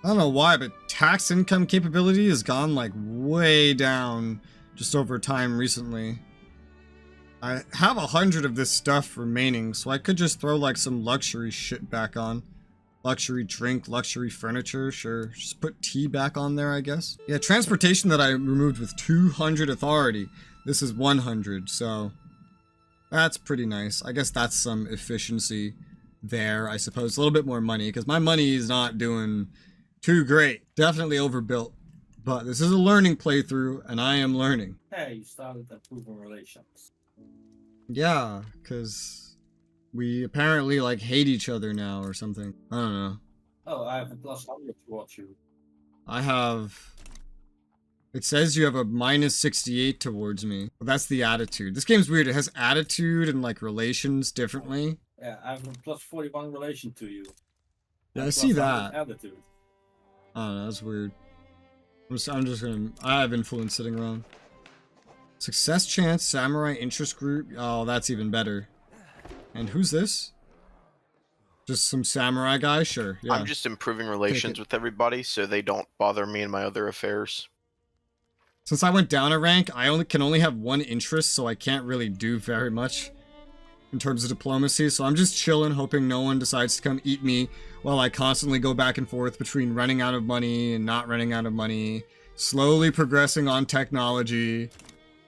I don't know why, but tax income capability has gone like way down just over time recently. I have 100 of this stuff remaining, so I could just throw like some luxury shit back on. Luxury drink, luxury furniture, sure. Just put tea back on there, I guess. Yeah, transportation that I removed with 200 authority. This is 100, so that's pretty nice. I guess that's some efficiency there, I suppose. A little bit more money, because my money is not doing too great. Definitely overbuilt. But this is a learning playthrough, and I am learning. Hey, you started improving relations. Yeah, because we apparently, like, hate each other now or something. I don't know. Oh, I have a +100 towards you. I have... It says you have a -68 towards me. Well, that's the attitude. This game's weird. It has attitude and, like, relations differently. Yeah, I have a +41 relation to you. Yeah, I see that. Attitude. I don't know, that's weird. I'm just gonna... I have influence sitting around. Success chance, samurai interest group. Oh, that's even better. And who's this? Just some samurai guy? Sure, yeah. I'm just improving relations with everybody so they don't bother me in my other affairs. Since I went down a rank, I can only have one interest, so I can't really do very much in terms of diplomacy. So I'm just chilling, hoping no one decides to come eat me while I constantly go back and forth between running out of money and not running out of money, slowly progressing on technology.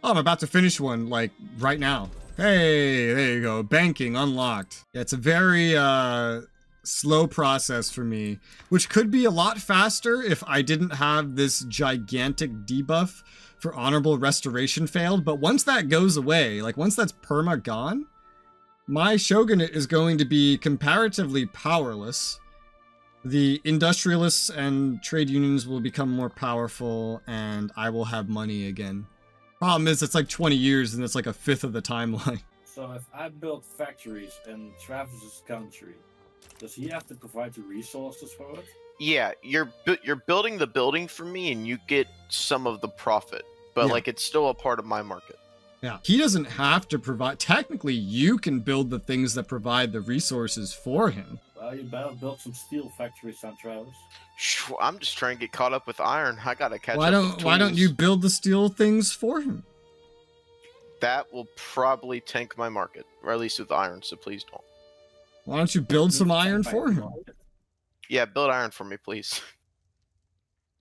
Oh, I'm about to finish one, like, right now. Hey, there you go. Banking unlocked. Yeah, it's a very slow process for me, which could be a lot faster if I didn't have this gigantic debuff for honorable restoration failed. But once that goes away, like once that's perma gone, my shogunate is going to be comparatively powerless. The industrialists and trade unions will become more powerful, and I will have money again. Problem is, it's like 20 years, and it's like a fifth of the timeline. So if I build factories in Travis's country, does he have to provide the resources for it? Yeah, you're building the building for me, and you get some of the profit, but like it's still a part of my market. Yeah, he doesn't have to provide. Technically, you can build the things that provide the resources for him. Well, you better build some steel factories on Travis. I'm just trying to get caught up with iron. I gotta catch up with tools. Why don't you build the steel things for him? That will probably tank my market, or at least with iron, so please don't. Why don't you build some iron for him? Yeah, build iron for me, please.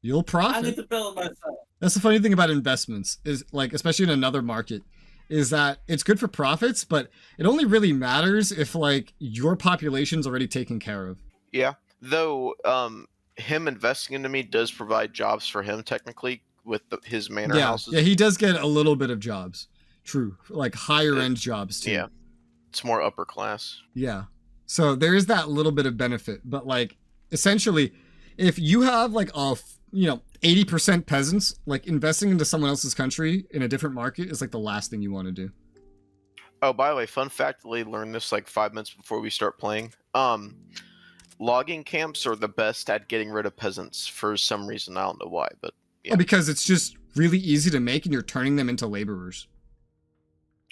You'll profit. I need to build it myself. That's the funny thing about investments, is like, especially in another market, is that it's good for profits, but it only really matters if like your population's already taken care of. Yeah, though him investing into me does provide jobs for him technically with his manor houses. Yeah, he does get a little bit of jobs. True, like higher end jobs too. Yeah, it's more upper class. Yeah, so there is that little bit of benefit, but like essentially, if you have like 80% peasants, like investing into someone else's country in a different market is like the last thing you want to do. Oh, by the way, fun fact, I learned this like 5 minutes before we start playing. Logging camps are the best at getting rid of peasants for some reason. I don't know why, but yeah. Oh, because it's just really easy to make and you're turning them into laborers.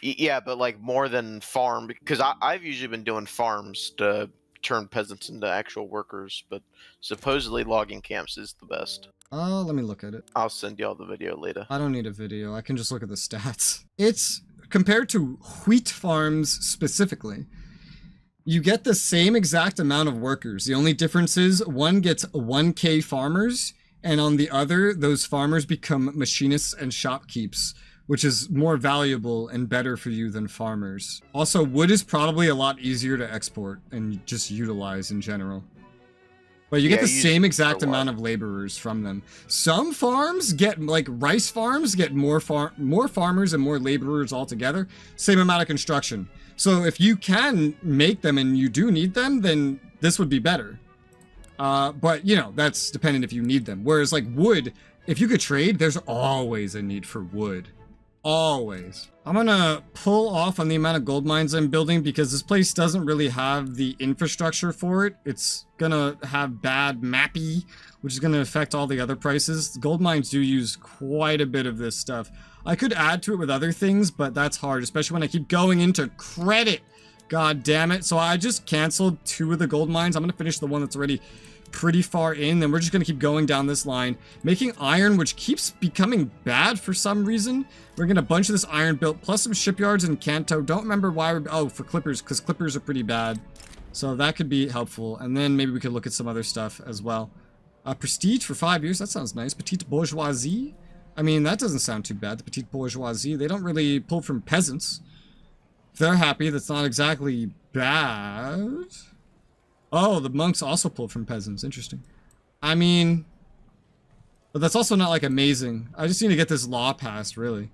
Yeah, but like more than farm, because I've usually been doing farms to turn peasants into actual workers, but supposedly logging camps is the best. Let me look at it. I'll send y'all the video later. I don't need a video. I can just look at the stats. It's compared to wheat farms specifically. You get the same exact amount of workers. The only difference is one gets 1K farmers, and on the other, those farmers become machinists and shopkeepers, which is more valuable and better for you than farmers. Also, wood is probably a lot easier to export and just utilize in general. But you get the same exact amount of laborers from them. Some farms get, like rice farms, get more farmers and more laborers altogether. Same amount of construction. So if you can make them and you do need them, then this would be better. But, you know, that's dependent if you need them. Whereas, like, wood, if you could trade, there's always a need for wood. Always. I'm gonna pull off on the amount of gold mines I'm building because this place doesn't really have the infrastructure for it. It's gonna have bad mappy, which is gonna affect all the other prices. Gold mines do use quite a bit of this stuff. I could add to it with other things, but that's hard, especially when I keep going into credit. God damn it. So I just canceled 2 of the gold mines. I'm gonna finish the one that's already pretty far in. Then we're just going to keep going down this line, making iron, which keeps becoming bad for some reason. We're going to bunch of this iron built, plus some shipyards in Kanto. Don't remember why we're... Oh, for clippers, because clippers are pretty bad. So that could be helpful. And then maybe we could look at some other stuff as well. Prestige for 5 years. That sounds nice. Petite bourgeoisie. I mean, that doesn't sound too bad. The petite bourgeoisie. They don't really pull from peasants. If they're happy, that's not exactly bad. Oh, the monks also pull from peasants. Interesting. I mean... But that's also not, like, amazing. I just need to get this law passed, really.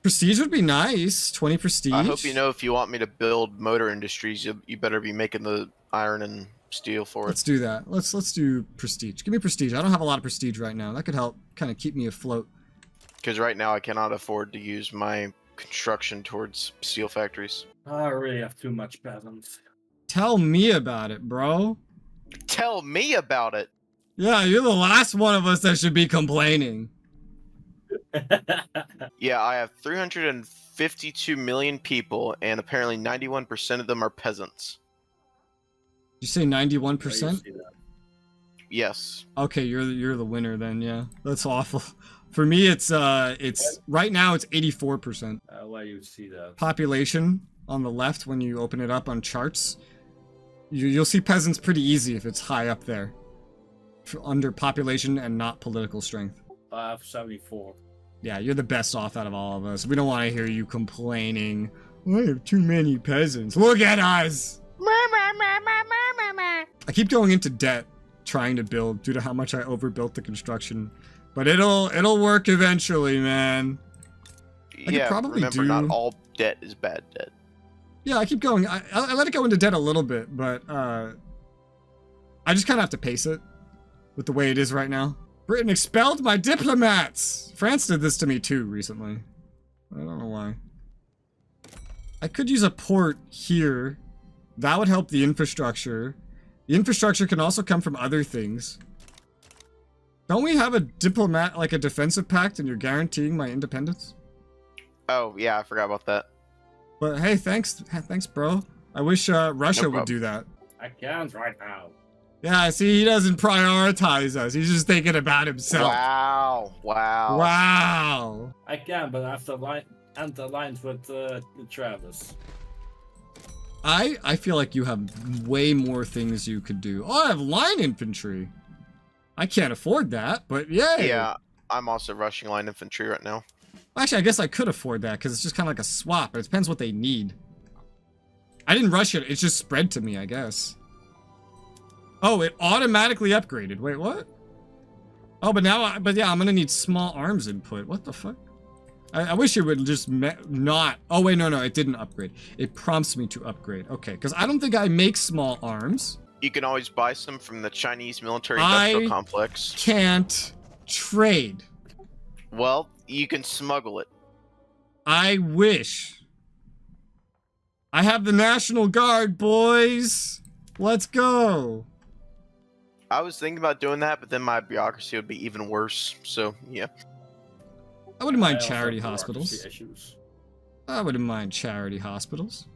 Prestige would be nice. 20 prestige. I hope you know if you want me to build motor industries, you better be making the iron and steel for it. Let's do that. Let's do prestige. Give me prestige. I don't have a lot of prestige right now. That could help kind of keep me afloat. Because right now I cannot afford to use my construction towards steel factories. I really have too much peasants. Tell me about it, bro. Tell me about it. Yeah, you're the last one of us that should be complaining. Yeah, I have 352 million people, and apparently 91% of them are peasants. Did you say 91%? Yes. Okay, you're the winner then. Yeah, that's awful. For me, it's right now it's 84%. Why you see that? Population on the left when you open it up on charts. You'll see peasants pretty easy if it's high up there. Under population and not political strength. I have 74. Yeah, you're the best off out of all of us. We don't want to hear you complaining. I have too many peasants. Look at us! I keep going into debt trying to build due to how much I overbuilt the construction. But it'll work eventually, man. I could probably remember, not all debt is bad debt. Yeah, I keep going. I let it go into debt a little bit, but I just kind of have to pace it with the way it is right now. Britain expelled my diplomats! France did this to me too recently. I don't know why. I could use a port here. That would help the infrastructure. The infrastructure can also come from other things. Don't we have a diplomat, like a defensive pact, and you're guaranteeing my independence? Oh, yeah, I forgot about that. But hey, thanks, bro. I wish Russia would do that. I can't right now. Yeah, see, he doesn't prioritize us. He's just thinking about himself. Wow. Wow. Wow. I can, but I have to end alliance with Travis. I feel like you have way more things you could do. Oh, I have line infantry. I can't afford that, but yay. Yeah, I'm also rushing line infantry right now. Actually, I guess I could afford that because it's just kind of like a swap. It depends what they need. I didn't rush it. It's just spread to me, I guess. Oh, it automatically upgraded. Wait, what? Oh, but yeah, I'm gonna need small arms input. What the fuck? I wish it would just not. Oh wait, no, it didn't upgrade. It prompts me to upgrade. Okay, because I don't think I make small arms. You can always buy some from the Chinese military-industrial complex. Can't trade. Well, you can smuggle it. I wish. I have the National Guard, boys. Let's go. I was thinking about doing that, but then my bureaucracy would be even worse. So, yeah. I wouldn't mind charity hospitals. Issues. I wouldn't mind charity hospitals.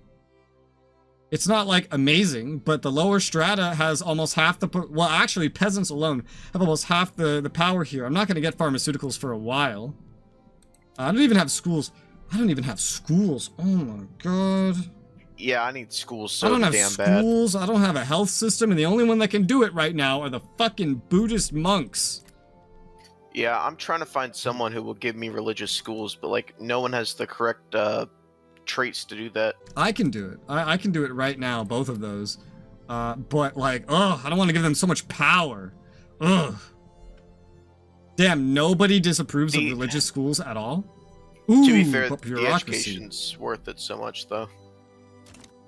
It's not, like, amazing, but the lower strata has almost half the... Well, actually, peasants alone have almost half the power here. I'm not going to get pharmaceuticals for a while. I don't even have schools. Oh, my God. Yeah, I need schools so damn bad. I don't have schools. I don't have a health system, and the only one that can do it right now are the fucking Buddhist monks. Yeah, I'm trying to find someone who will give me religious schools, but, like, no one has the correct traits to do that. I can do it. I can do it right now, both of those. But, like, ugh, I don't want to give them so much power. Ugh. Damn, nobody disapproves of religious schools at all? Ooh, to be fair, but the education's worth it so much, though.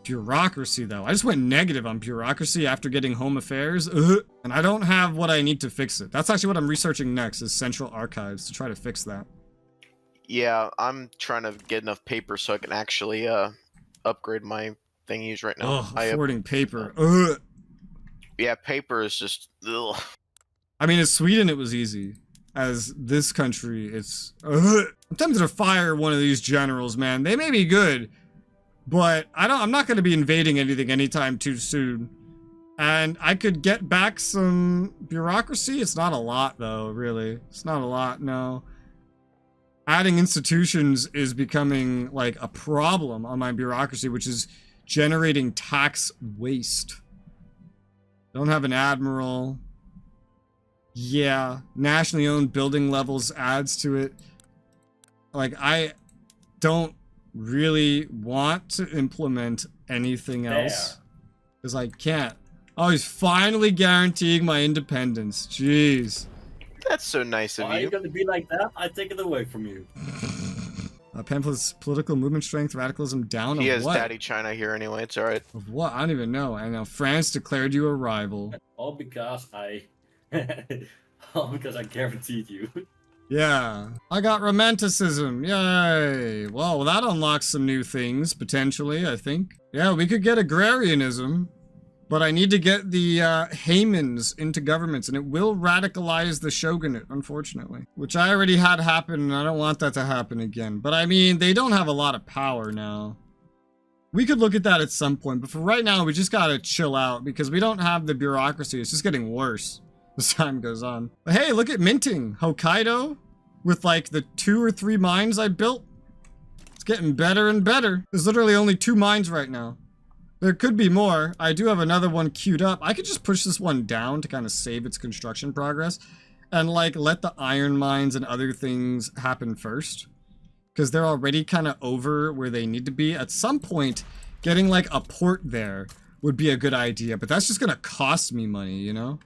Bureaucracy, though. I just went negative on bureaucracy after getting home affairs. Ugh. And I don't have what I need to fix it. That's actually what I'm researching next, is central archives, to try to fix that. Yeah, I'm trying to get enough paper so I can actually upgrade my thingies right now. Oh, affording paper. Ugh. Yeah, paper is just... Ugh. I mean, in Sweden, it was easy. As this country, it's... Ugh. I'm tempted to fire one of these generals, man. They may be good, but I'm not going to be invading anything anytime too soon. And I could get back some bureaucracy. It's not a lot, though, really. It's not a lot, no. Adding institutions is becoming, like, a problem on my bureaucracy, which is generating tax waste. Don't have an admiral. Yeah, nationally owned building levels adds to it. Like, I don't really want to implement anything else. Because I can't. Oh, he's finally guaranteeing my independence. Jeez. That's so nice of Why are you. you gonna be like that? I take it away from you. Pamphlets, political movement strength, radicalism down. He of has what? Daddy China here anyway. It's all right. Of what? I don't even know. I know France declared you a rival. All because I... All because I guaranteed you. Yeah. I got romanticism. Yay. Well, that unlocks some new things, potentially, I think. Yeah, we could get agrarianism. But I need to get the Haymans into governments, and it will radicalize the shogunate, unfortunately. Which I already had happen, and I don't want that to happen again. But I mean, they don't have a lot of power now. We could look at that at some point, but for right now, we just gotta chill out, because we don't have the bureaucracy. It's just getting worse as time goes on. But hey, look at minting. Hokkaido, with like the 2 or 3 mines I built. It's getting better and better. There's literally only 2 mines right now. There could be more. I do have another one queued up. I could just push this one down to kind of save its construction progress and like let the iron mines and other things happen first. Because they're already kind of over where they need to be. At some point, getting like a port there would be a good idea. But that's just going to cost me money, you know?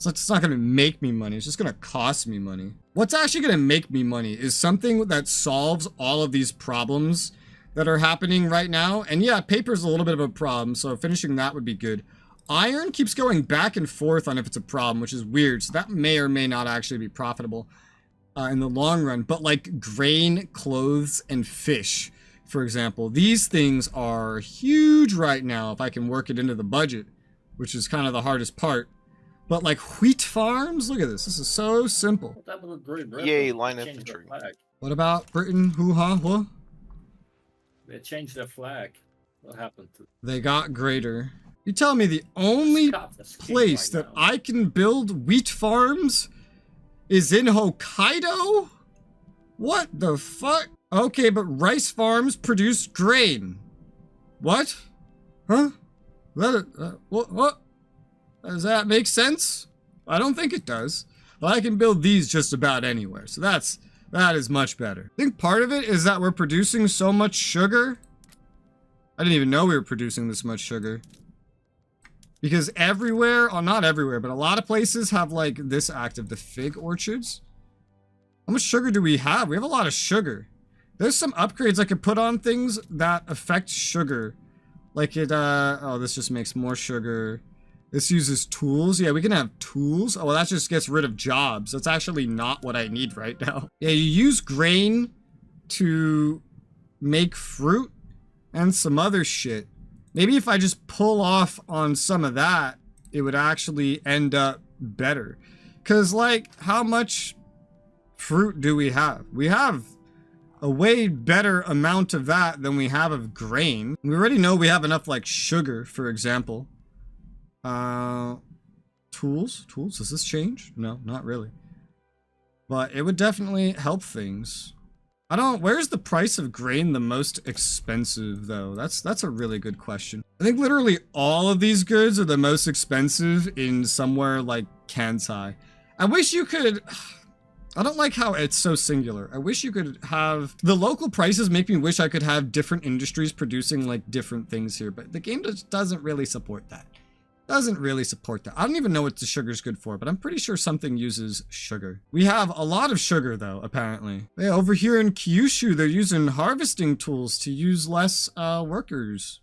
It's not going to make me money. It's just going to cost me money. What's actually going to make me money is something that solves all of these problems that are happening right now. And yeah, paper's a little bit of a problem, so finishing that would be good. Iron keeps going back and forth on if it's a problem, which is weird. So that may or may not actually be profitable in the long run. But like grain, clothes, and fish, for example, these things are huge right now if I can work it into the budget, which is kind of the hardest part. But like wheat farms, look at this. This is so simple. What happened with Great Britain? Yay, line They changed infantry. their flag. What about Britain? Hoo-ha, what? They changed their flag. What happened to They got greater. You tell me the only Scott is king place right that now. I can build wheat farms is in Hokkaido? What the fuck? Okay, but rice farms produce grain. What? Huh? What? Does that make sense? I don't think it does. But I can build these just about anywhere. So that is much better. I think part of it is that we're producing so much sugar. I didn't even know we were producing this much sugar. Because everywhere, oh, not everywhere, but a lot of places have like this active, the fig orchards. How much sugar do we have? We have a lot of sugar. There's some upgrades I could put on things that affect sugar. Like it, oh, this just makes more sugar. This uses tools. Yeah, we can have tools. Oh, well, that just gets rid of jobs. That's actually not what I need right now. Yeah, you use grain to make fruit and some other shit. Maybe if I just pull off on some of that, it would actually end up better. Because, like, how much fruit do we have? We have a way better amount of that than we have of grain. We already know we have enough, like, sugar, for example. Tools? Does this change? No, not really. But it would definitely help things. Where's the price of grain the most expensive, though? That's a really good question. I think literally all of these goods are the most expensive in somewhere like Kansai. I wish you could... I don't like how it's so singular. I wish you could have... The local prices make me wish I could have different industries producing, like, different things here. But the game just doesn't really support that. Doesn't really support that. I don't even know what the sugar's good for, but I'm pretty sure something uses sugar. We have a lot of sugar, though, apparently. Yeah, over here in Kyushu, they're using harvesting tools to use less workers.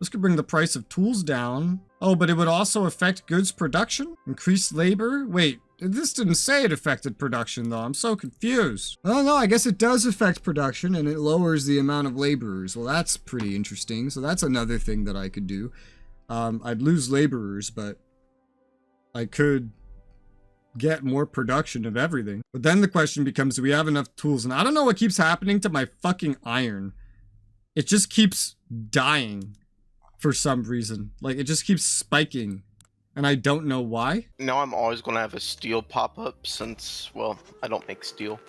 This could bring the price of tools down. Oh, but it would also affect goods production? Increased labor? Wait, this didn't say it affected production, though. I'm so confused. Oh, no, I guess it does affect production, and it lowers the amount of laborers. Well, that's pretty interesting. So that's another thing that I could do. I'd lose laborers, but I could get more production of everything. But then the question becomes, do we have enough tools? And I don't know what keeps happening to my fucking iron. It just keeps dying for some reason. Like, it just keeps spiking, and I don't know why. Now I'm always going to have a steel pop up since, well, I don't make steel.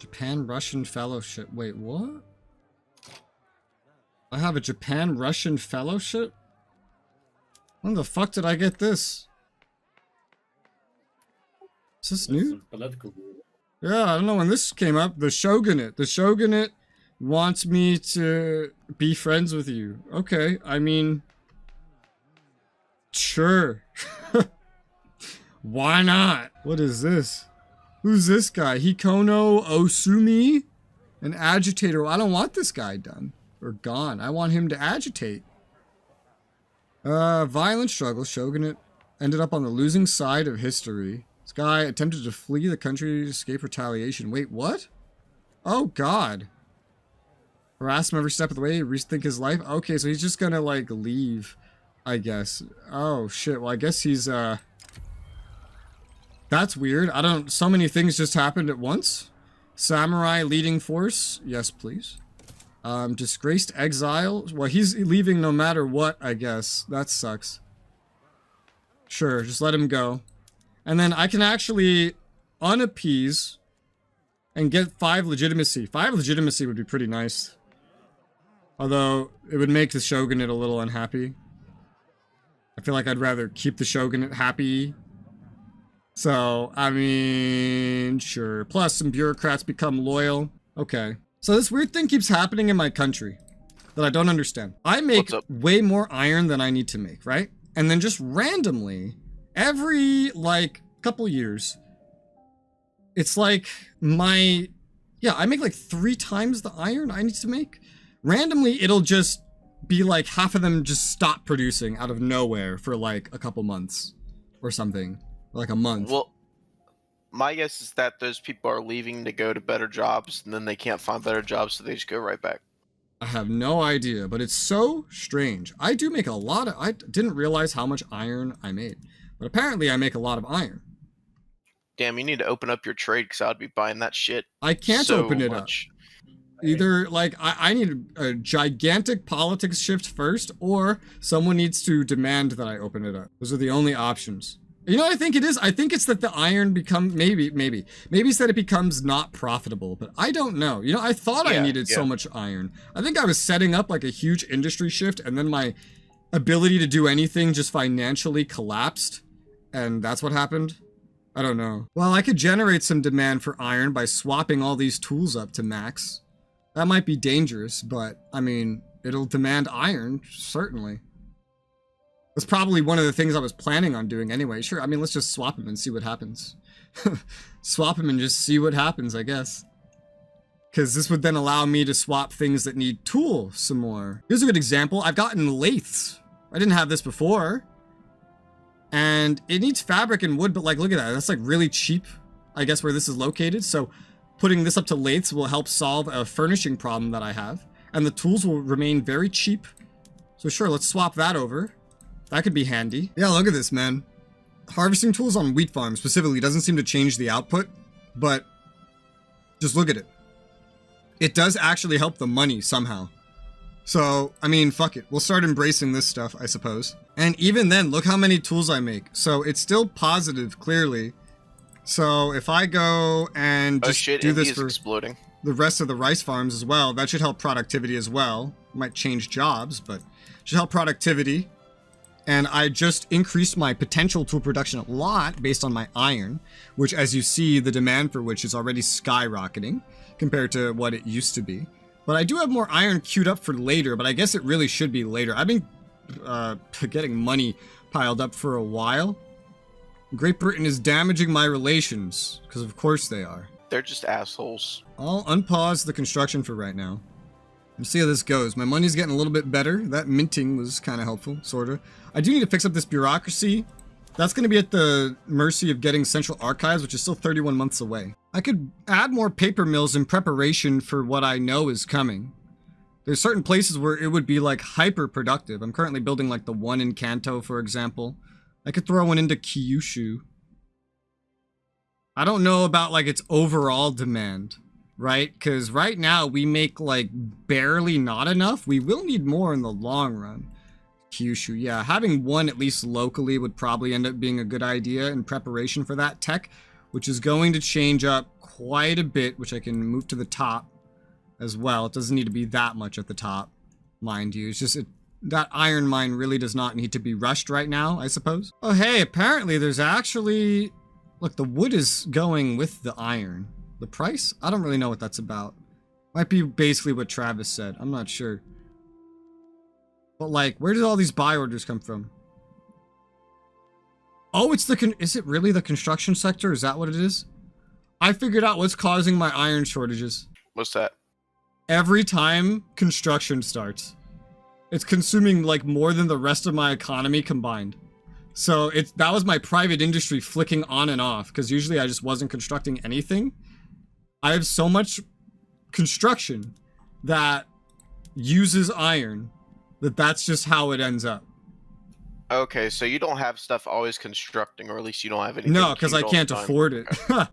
Japan-Russian Fellowship. Wait, what? I have a Japan-Russian Fellowship? When the fuck did I get this? Is this new? Political. Yeah, I don't know when this came up. The Shogunate. The Shogunate wants me to be friends with you. Okay, I mean... Sure. Why not? What is this? Who's this guy? Hikono Osumi? An agitator. I don't want this guy done. Or gone. I want him to agitate. Violent struggle. Shogunate ended up on the losing side of history. This guy attempted to flee the country to escape retaliation. Wait, what? Oh, God. Harass him every step of the way. Rethink his life. Okay, so he's just gonna, like, leave, I guess. Oh, shit. Well, I guess he's, That's weird. I don't... So many things just happened at once. Samurai leading force. Yes, please. Disgraced exile. Well, he's leaving no matter what, I guess. That sucks. Sure, just let him go. And then I can actually unappease and get 5 legitimacy. 5 legitimacy would be pretty nice. Although, it would make the Shogunate a little unhappy. I feel like I'd rather keep the Shogunate happy. So, I mean, sure. Plus, some bureaucrats become loyal. Okay. So this weird thing keeps happening in my country that I don't understand. I make way more iron than I need to make, right? And then just randomly, every, like, couple years, it's like I make like 3 times the iron I need to make. Randomly, it'll just be like half of them just stop producing out of nowhere for like a couple months or something. Like a month. Well, my guess is that those people are leaving to go to better jobs, and then they can't find better jobs, so they just go right back. I have no idea, but it's so strange. I do make a lot of... I didn't realize how much iron I made. But apparently I make a lot of iron. Damn, you need to open up your trade, because I'd be buying that shit. I can't open it up. Either, like, I need a gigantic politics shift first, or someone needs to demand that I open it up. Those are the only options. You know what I think it is? I think it's that the iron maybe it's that it becomes not profitable, but I don't know. You know, I thought I needed so much iron. I think I was setting up like a huge industry shift, and then my ability to do anything just financially collapsed, and that's what happened. I don't know. Well, I could generate some demand for iron by swapping all these tools up to max. That might be dangerous, but I mean, it'll demand iron, certainly. That's probably one of the things I was planning on doing anyway. Sure, I mean, let's just swap him and see what happens. Swap him and just see what happens, I guess. Because this would then allow me to swap things that need tool some more. Here's a good example. I've gotten lathes. I didn't have this before. And it needs fabric and wood, but like, look at that. That's like really cheap, I guess, where this is located. So putting this up to lathes will help solve a furnishing problem that I have. And the tools will remain very cheap. So sure, let's swap that over. That could be handy. Yeah, look at this, man. Harvesting tools on wheat farms specifically doesn't seem to change the output, but just look at it. It does actually help the money somehow. So, I mean, fuck it. We'll start embracing this stuff, I suppose. And even then, look how many tools I make. So it's still positive, clearly. So if I go and just do this for the rest of the rice farms as well, that should help productivity as well. Might change jobs, but should help productivity. And I just increased my potential tool production a lot based on my iron, which, as you see, the demand for which is already skyrocketing compared to what it used to be. But I do have more iron queued up for later, but I guess it really should be later. I've been getting money piled up for a while. Great Britain is damaging my relations, because of course they are. They're just assholes. I'll unpause the construction for right now. Let's see how this goes. My money's getting a little bit better. That minting was kind of helpful, sort of. I do need to fix up this bureaucracy. That's going to be at the mercy of getting Central Archives, which is still 31 months away. I could add more paper mills in preparation for what I know is coming. There's certain places where it would be like hyper productive. I'm currently building like the one in Kanto, for example. I could throw one into Kyushu. I don't know about like its overall demand, right? Because right now we make like barely not enough. We will need more in the long run. Kyushu. Yeah, having one at least locally would probably end up being a good idea in preparation for that tech, which is going to change up quite a bit, which I can move to the top as well. It doesn't need to be that much at the top, mind you. It's just that iron mine really does not need to be rushed right now, I suppose. Oh, hey, apparently there's actually... Look, the wood is going with the iron. The price? I don't really know what that's about. Might be basically what Travis said. I'm not sure. But like, where did all these buy orders come from? Oh, it's the is it really the construction sector? Is that what it is? I figured out what's causing my iron shortages. What's that? Every time construction starts, it's consuming like more than the rest of my economy combined. So that was my private industry flicking on and off, because usually I just wasn't constructing anything. I have so much construction that uses iron that's just how it ends up. Okay, so you don't have stuff always constructing, or at least you don't have anything. No, because I can't afford it.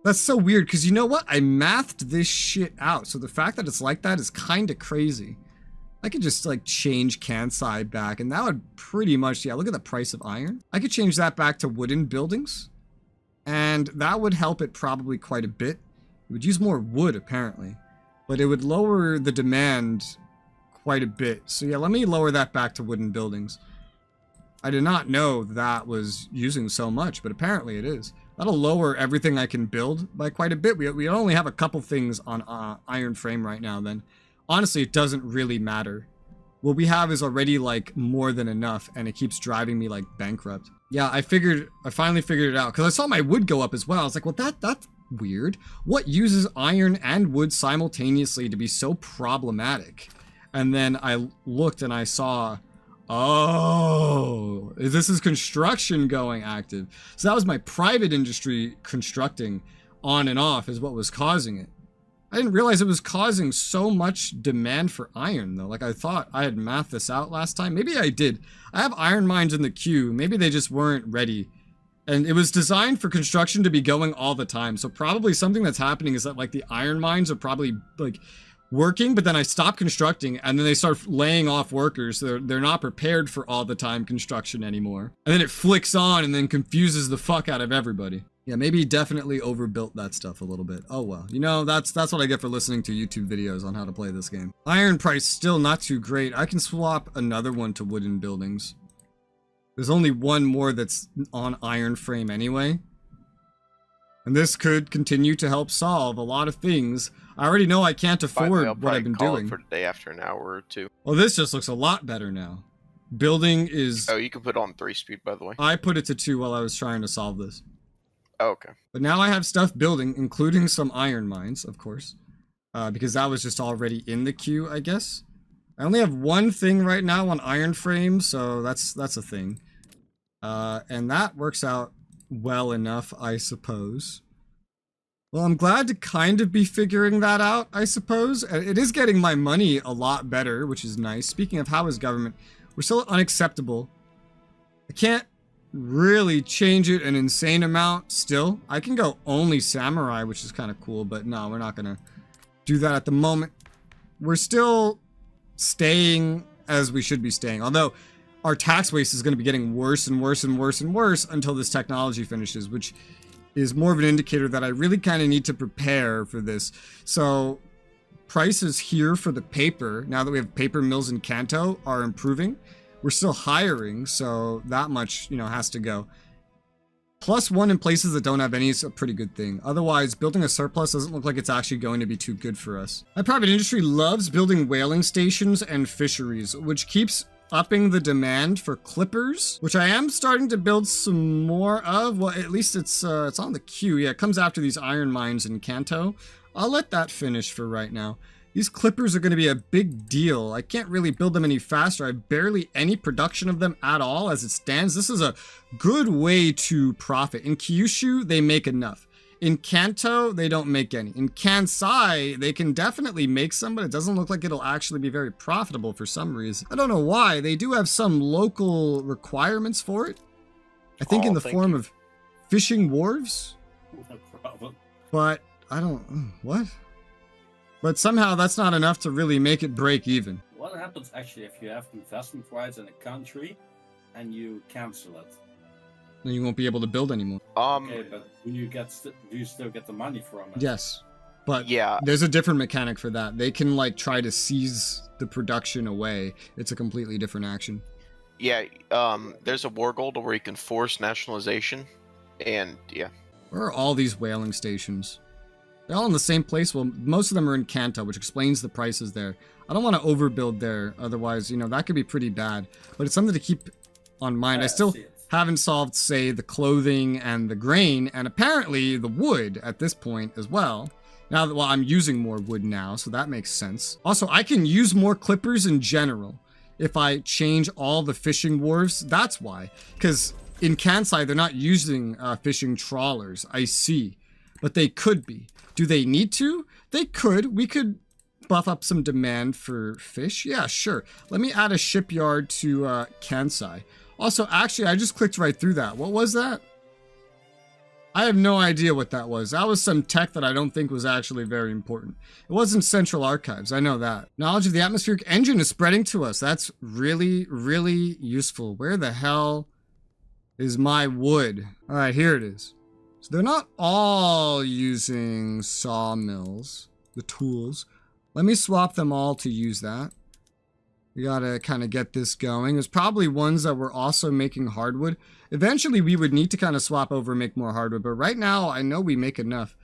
That's so weird, because you know what? I mathed this shit out, so the fact that it's like that is kind of crazy. I could just like change Kansai back, and that would pretty much, yeah, look at the price of iron. I could change that back to wooden buildings, and that would help it probably quite a bit. It would use more wood, apparently, but it would lower the demand quite a bit. So yeah, let me lower that back to wooden buildings. I did not know that was using so much, but apparently it is. That'll lower everything I can build by quite a bit. We only have a couple things on iron frame right now then. Honestly, it doesn't really matter. What we have is already like more than enough, and it keeps driving me like bankrupt. Yeah, I finally figured it out, because I saw my wood go up as well. I was like, well, that's weird. What uses iron and wood simultaneously to be so problematic? And then I looked and I saw, oh, this is construction going active. So that was my private industry constructing on and off is what was causing it. I didn't realize it was causing so much demand for iron though. Like I thought I had mathed this out last time. Maybe I did. I have iron mines in the queue. Maybe they just weren't ready. And it was designed for construction to be going all the time. So probably something that's happening is that like the iron mines are probably like working, but then I stop constructing and then they start laying off workers. They're not prepared for all the time construction anymore. And then it flicks on and then confuses the fuck out of everybody. Yeah, maybe he definitely overbuilt that stuff a little bit. Oh well, you know, that's what I get for listening to YouTube videos on how to play this game. Iron price still not too great. I can swap another one to wooden buildings. There's only one more that's on iron frame anyway. And this could continue to help solve a lot of things. I already know I can't afford what I've been doing. For today after an hour or two. Well, this just looks a lot better now. Building is... Oh, you can put it on 3-speed, by the way. I put it to 2 while I was trying to solve this. Oh, okay. But now I have stuff building, including some iron mines, of course. Because that was just already in the queue, I guess. I only have one thing right now on iron frame, so that's a thing. And that works out well enough, I suppose. Well, I'm glad to kind of be figuring that out, I suppose. It is getting my money a lot better, which is nice. Speaking of how is government, we're still unacceptable. I can't really change it an insane amount still. I can go only samurai, which is kind of cool, but no, we're not going to do that at the moment. We're still staying as we should be staying, although our tax waste is going to be getting worse and worse and worse and worse until this technology finishes, which is more of an indicator that I really kind of need to prepare for this. So prices here for the paper, now that we have paper mills in Kanto, are improving. We're still hiring, so that much, you know, has to go. +1 in places that don't have any is a pretty good thing. Otherwise, building a surplus doesn't look like it's actually going to be too good for us. My private industry loves building whaling stations and fisheries, which keeps upping the demand for clippers, which I am starting to build some more of. Well, at least it's on the queue. Yeah, it comes after these iron mines in Kanto. I'll let that finish for right now. These clippers are going to be a big deal. I can't really build them any faster. I have barely any production of them at all as it stands. This is a good way to profit. In Kyushu, they make enough. In Kanto, they don't make any. In Kansai, they can definitely make some, but it doesn't look like it'll actually be very profitable for some reason. I don't know why. They do have some local requirements for it. I think in the form of fishing wharves. No problem. But I don't... What? But somehow that's not enough to really make it break even. what happens actually if you have investment rights in a country and you cancel it? Then you won't be able to build anymore. Okay, but do you still get the money from it? Yes. But Yeah. there's a different mechanic for that. They can like try to seize the production away. It's a completely different action. Yeah, there's a war gold where you can force nationalization, and yeah. Where are all these whaling stations? They're all in the same place. Well, most of them are in Kanto, which explains the prices there. I don't want to overbuild there, otherwise, you know, that could be pretty bad. But it's something to keep on mind. I still haven't solved, say, the clothing and the grain, and apparently the wood at this point as well. Now that, well, I'm using more wood now, so that makes sense. Also, I can use more clippers in general if I change all the fishing wharves. That's why. Because in Kansai, they're not using fishing trawlers, I see. But they could be. Do they need to? They could. We could buff up some demand for fish. Yeah, sure. Let me add a shipyard to Kansai. Also, actually, I just clicked right through that. What was that? I have no idea what that was. That was some tech that I don't think was actually very important. It wasn't Central Archives, I know that. Knowledge of the atmospheric engine is spreading to us. That's really, really useful. Where the hell is my wood? All right, here it is. So they're not all using sawmills, the tools. Let me swap them all to use that. We gotta kind of get this going. There's probably ones that were also making hardwood. Eventually we would need to kind of swap over and make more hardwood, but right now I know we make enough.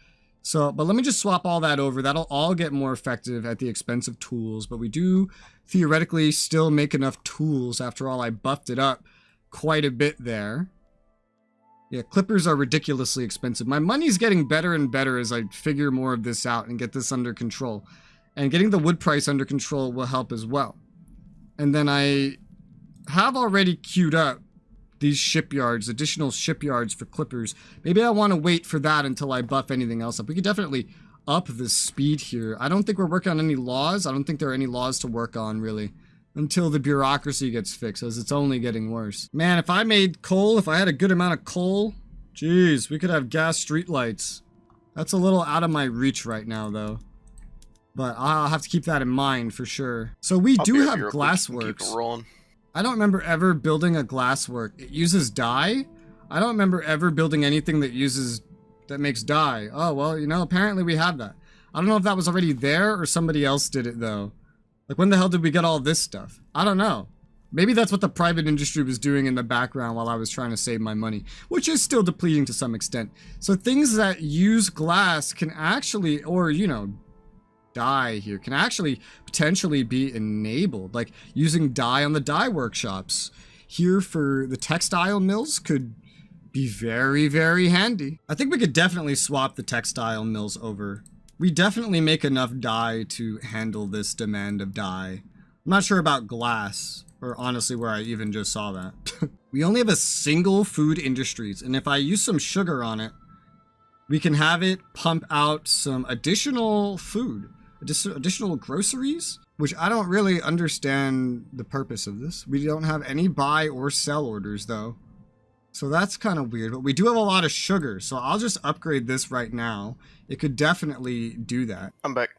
So, but let me just swap all that over. That'll all get more effective at the expense of tools, but we do theoretically still make enough tools. After all, I buffed it up quite a bit there. Yeah, clippers are ridiculously expensive. My money's getting better and better as I figure more of this out and get this under control. And getting the wood price under control will help as well. And then I have already queued up these shipyards, additional shipyards for clippers. Maybe I want to wait for that until I buff anything else up. We could definitely up the speed here. I don't think we're working on any laws. I don't think there are any laws to work on, really, until the bureaucracy gets fixed, as it's only getting worse. Man, if I made coal, if I had a good amount of coal, geez, we could have gas streetlights. That's a little out of my reach right now, though. But I'll have to keep that in mind for sure. So we do have glassworks. I don't remember ever building a glasswork. It uses dye? I don't remember ever building anything that makes dye. Oh, well, you know, apparently we have that. I don't know if that was already there or somebody else did it, though. Like, when the hell did we get all this stuff? I don't know. Maybe that's what the private industry was doing in the background while I was trying to save my money, which is still depleting to some extent. So things that use glass can actually, or, you know, dye here, can actually potentially be enabled. Like, using dye on the dye workshops here for the textile mills could be very, very handy. I think we could definitely swap the textile mills over. We definitely make enough dye to handle this demand of dye. I'm not sure about glass, or honestly where I even just saw that. We only have a single food industries, and if I use some sugar on it, we can have it pump out some additional food, additional groceries, which I don't really understand the purpose of this. We don't have any buy or sell orders though. So that's kind of weird, but we do have a lot of sugar, so I'll just upgrade this right now. It could definitely do that. I'm back.